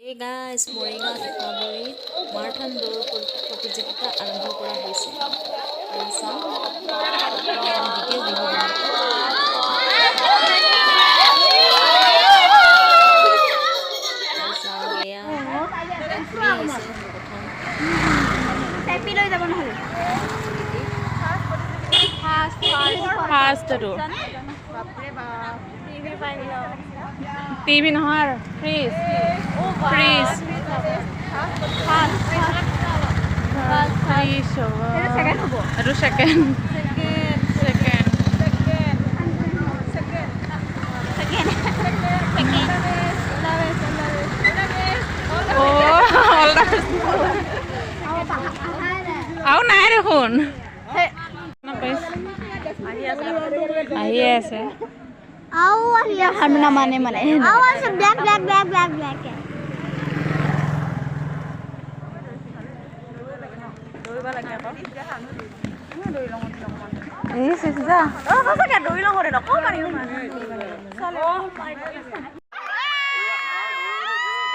এই guys Morigaon ইটাবৰীত marathon দৌৰ প্ৰতিযোগিতা আৰম্ভ কৰা হৈছে। এয়া চাওক দ্বিতীয় বিহু দিনতে চাওক এয়া ঘূৰি আহিছে প্ৰথম টিভি নহয় ফ্ৰিজ এইটো ছেকেণ্ড আৰু নাই দেখোন আহিয়ে আছে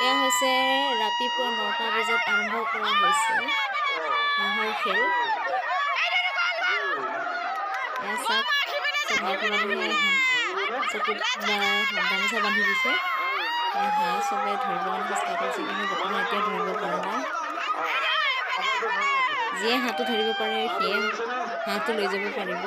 এয়া হৈছে ৰাতিপুৱা 9টা বজাত আৰম্ভ কৰা হৈছে হাঁহৰ খেল। এয়া চাওক মাইকী মানুহে চকুত গামোচা বান্ধি দিছে। হাঁহ চবে ধৰিব চেষ্টা কৰিছে কিন্তু বৰ্তমান এতিয়া ধৰিব পৰা নাই। যিয়ে হাঁহটো ধৰিব পাৰে সিয়ে হাঁহটো লৈ যাব পাৰিব।